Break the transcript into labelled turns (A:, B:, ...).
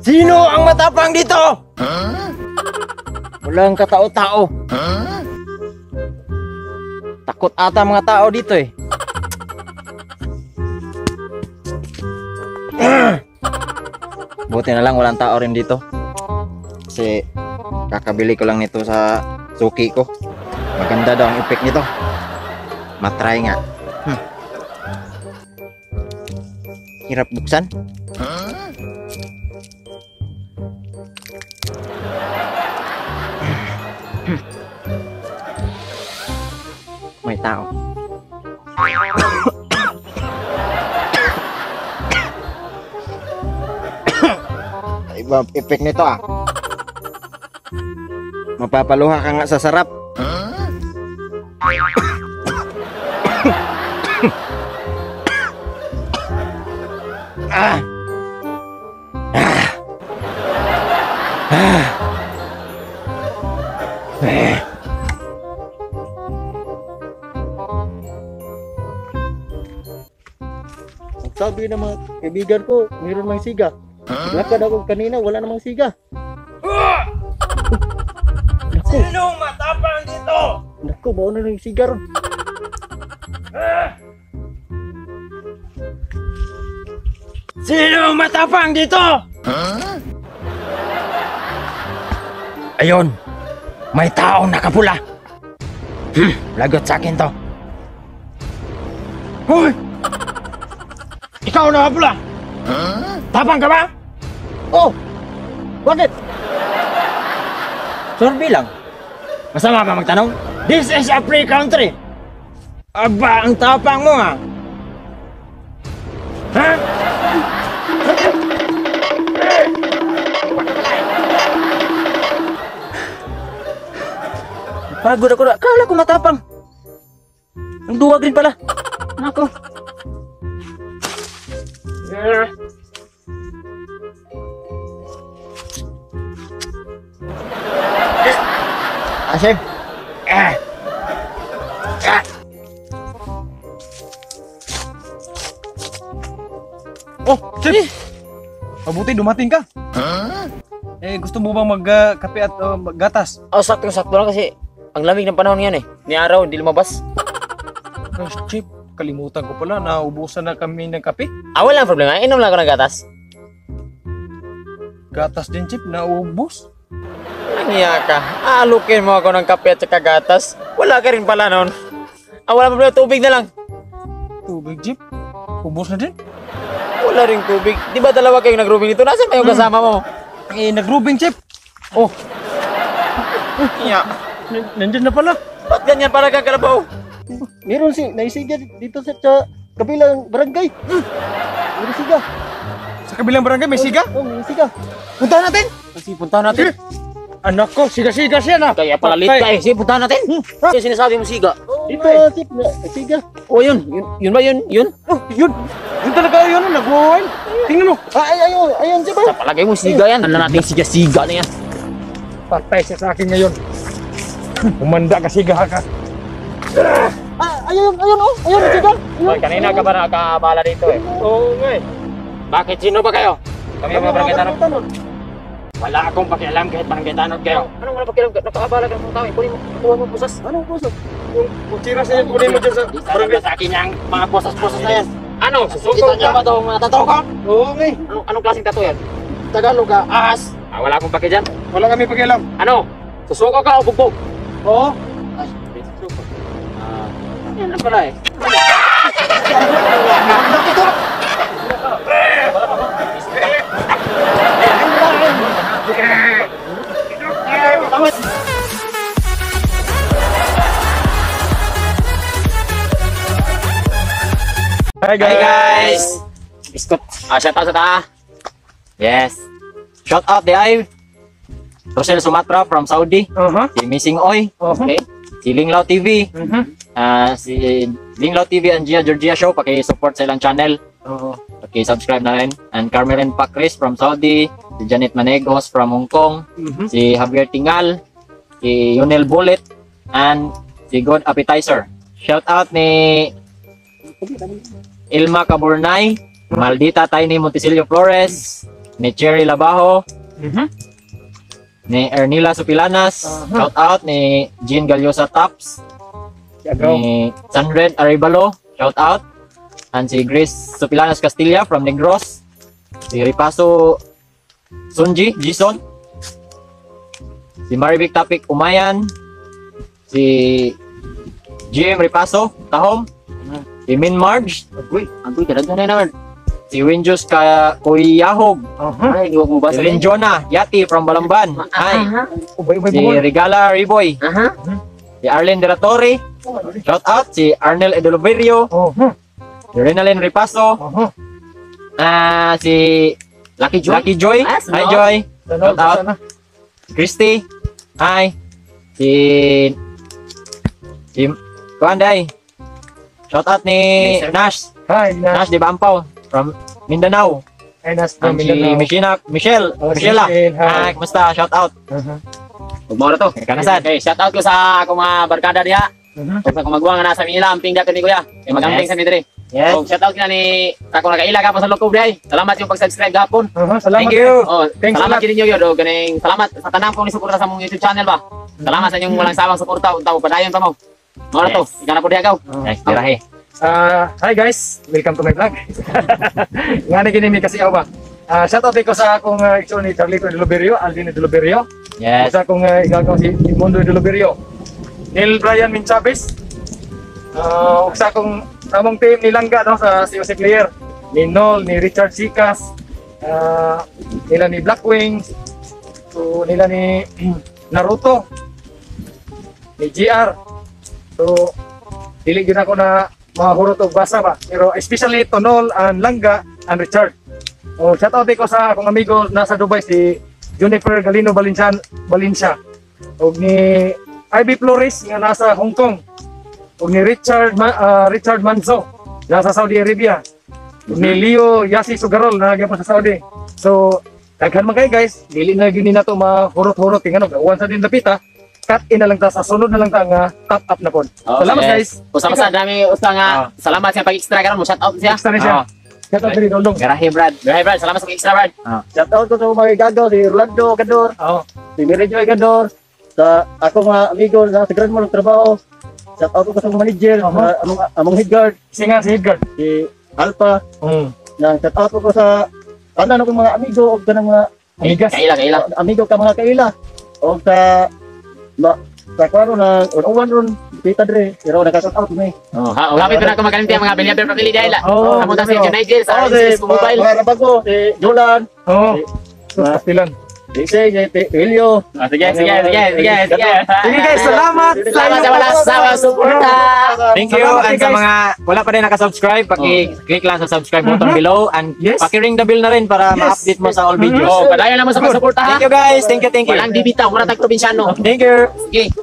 A: Sino ang matapang dito? Walang katao-tao. Takot ata mga tao dito eh. Buti na lang walang tao rin dito. Kasi kakabili ko lang nito sa suki ko. Maganda daw ang effect nito. Matry nga. Hirap buksan. May tao. Iba effect nito ah. Mapapaluha ka nga sa sarap. Ah. Sabi ng mga kaibigan ko, mayroon mang siga. Lakad ako kanina, wala namang siga. Sinong matapang dito? Naku, bawa na lang yung siga ron. Sinong matapang dito? Ayun, may taong nakapula. Lagot sa akin to. Hoy! Ikaw nakapula? Tapang ka ba? Oh! Bakit? Sorbi lang. Masama ba magtanong? This is a free country. Aba, ang tapang mo ha? Ha? Pagod ako na. Kala ko matapang. Ang duwag rin pala. Nako. Asif.
B: Oh, Chip! Mabuti dumating ka. Gusto mo bang magkape at gatas?
A: Oh, sakto-sakto lang kasi ang lamig ng panahon yan eh. Ni araw, hindi lumabas.
B: Oh, Chip, kalimutan ko pala. Naubusan na kami ng kape.
A: Walang problema. Inom lang ako ng gatas.
B: Gatas din, Chip. Naubos.
A: Nangiya ka. Alukin mo ako ng kape at saka gatas. Wala ka rin pala noon. Wala problema. Tubig na lang.
B: Tubig, Chip? Ubos na din?
A: Wala rin tubig. Di ba dalawa kayong nag-rooming dito? Nasaan ba yung kasama mo?
B: Nag-rooming, Chip. Oh. Nandyan na pala.
A: Ba't ganyan para kang kalabaw?
C: Meron naisiga dito sa kabilang barangay. Meron siga.
B: Sa kabilang barangay may siga?
C: Oh, may siga.
B: Puntahan natin.
A: Kasi puntahan natin.
B: Anak ko, siga-siga siya na.
A: Kaya pala late ka eh. Sige, puntahan natin. Yung sinasabi mo siga.
C: Dito, Sip, siga.
A: Oh, yun. Yun ba yun? Yun?
B: Oh, yun. Yun talaga yun. Nag-wild. Tingnan mo.
C: Ayun, Sip.
A: Sa palagay mo siga yan. Ano natin siga-siga na yan.
B: Patay siya sa akin ngayon. Umanda ka, siga ka.
C: Ayun, siga.
A: Boy, kanina ka ba nakakabala dito eh?
B: Oo nga eh.
A: Bakit? Sino ba kayo? Kami mga barangay tanong.
C: Wala
A: akong pakialam kahit barangay tanong kayo. Anong wala pakialam? Nakakabala ka ng mga tao eh. Kuha mo pusas.
C: Anong pusok?
B: Yung kutsira sa kunin mo dyan sa
A: Barangay sa akin yung mga pusas-pusas na yan. Ano?
B: Susuko
A: Kita niyo
B: ka?
A: ba daw mga tato ko?
B: Oo nga eh.
A: Anong klaseng tato yan? Tagalog ka? Ahas? Wala akong paki dyan.
B: Wala kami pakialam.
A: Ano? Susuko ka o bugbog?
B: Oo.
A: Ay, yan na pala eh.
B: Hi
A: Hi guys! Biskot. Shout out sa ta. Yes. Shout out di ay Rosel Sumatra from Saudi. Si Missing Oy. Okay. Si Linglao TV. Si Linglao TV and Gia Georgia Show. Paki-support sa ilang channel. Paki-subscribe na rin. And Carmelen Pacris from Saudi. Si Janet Manegos from Hong Kong. Si Javier Tingal. Si Yunel Bullet. And si God Appetizer. Shout out ni Ilma Caburnay, Maldita Tiny Monticelio Flores, ni Cherry Labajo, ni Ernila Supilanas, shout out ni Jean Gallosa Tops, ni Sandred Aribalo, shout out, and si Grace Supilanas Castilla from Negros, si Ripaso Sunji Jason, si Maribik Tapik Umayan, si GM Ripaso Tahom, si Min Marge,
C: Agoy kadaghan na naman.
A: si Winjus Kuyahog,
C: Ay, di mo
A: si Linjona Yati from Balamban, hi,
B: Ubay-ubay
A: si
B: mo.
A: Regala Riboy, si Arlen Deratori, shout out, si Arnel Edoloverio, si Renalyn Ripaso, si Lucky Joy, hi Joy, shout out, Christy, hi, si Kuanday, shout out ni Nash,
B: Hi,
A: Nash di Bampaw from Mindanao,
B: Nas
A: and si Michelle, Michelle, hi, kumusta, shout out,
C: Ugmo na to.
A: kanasan,
C: Okay, shout out ko sa akong mga barkada diha. Kung sa kumagwa nga nasa Manila, amping dapat ni kuya. Kay magamping sa midre.
A: yes,
C: So, shout out kina ni ako nakaila ka pa sa Lokob diay. Salamat yung pag-subscribe gapon.
B: Salamat.
A: thank you,
C: Oh,
B: Thanks
C: salamat
B: a lot.
C: kini niyo yo ganing salamat sa tanan kong suporta sa mong YouTube channel ba. Salamat sa inyong walang sawang suporta unta padayon pa mo. Mao na to, ikaw na po diha gaw.
A: yes, dirahe,
B: Hi guys, welcome to my vlog. Nga na gini mi kasi ako ba. Shout out ko sa akong igsoon ni Carlito de Loberio, Aldin de Loberio.
A: yes,
B: Sa akong igagaw si Mundo de Loberio. Neil Brian Min Chavez. Ug sa akong among team ni Langga no sa si Jose Player, ni Nol, ni Richard Sikas, nila ni Blackwing, so nila ni Naruto, ni GR. So dili gyud ako na mahurot og basa ba, pero especially to Nol and Langga and Richard. Shout out ko sa akong amigo nasa Dubai si Juniper Galino Valencia. Og ni Ivy Flores nga nasa Hong Kong. Og ni Richard Manzo nasa Saudi Arabia. Og ni Leo Yasi Sugarol na gyapon sa Saudi. So daghan man kay guys, dili na gyud nato mahurot-hurot tingano gawan sa din dapita. Cut in na lang ta sa sunod na lang ta nga top up na pod. Salamat guys.
C: Usama sa dami usta nga salamat sa pag-extra karon mo shout out siya.
B: Extra na siya. Shout out diri Dondong.
A: dirahe Brad,
C: Hey Brad, salamat sa pag-extra Brad.
D: Shout out ko sa mga igagaw, si Rolando Gador, si Mirejo Gador, sa ako mga amigo na sa Grand Mall trabaho. Shout out ko sa mga manager, among head guard,
B: Singa si Edgar.
D: si Alpha. Na shout out ko sa tanan akong mga amigo o kanang mga
B: Amigas.
C: Kaila.
D: amigo ka mga kaila. O sa kwaro na uwan ron kita dire, pero naka-shout out mi.
C: Lapit ko na ako magaling mga bilyabir pamili dahil. Amo ta sa Nigel sa
D: si
C: mobile.
D: mga rabago, si Jolan,
B: Pastilan.
D: si Elio.
C: Sige.
B: Sige guys, salamat.
C: Salamat sa wala sawang suporta.
A: thank you, and sa mga wala pa rin nakasubscribe, paki-click lang sa subscribe button below, and
B: Yes.
A: paki-ring the bell na rin para ma-update mo sa all videos.
C: Oh, padayon naman sa pagsuporta ha.
A: Thank you guys, thank you.
C: Walang bibitaw, mura tag probinsyano.
A: Thank you.
C: Sige.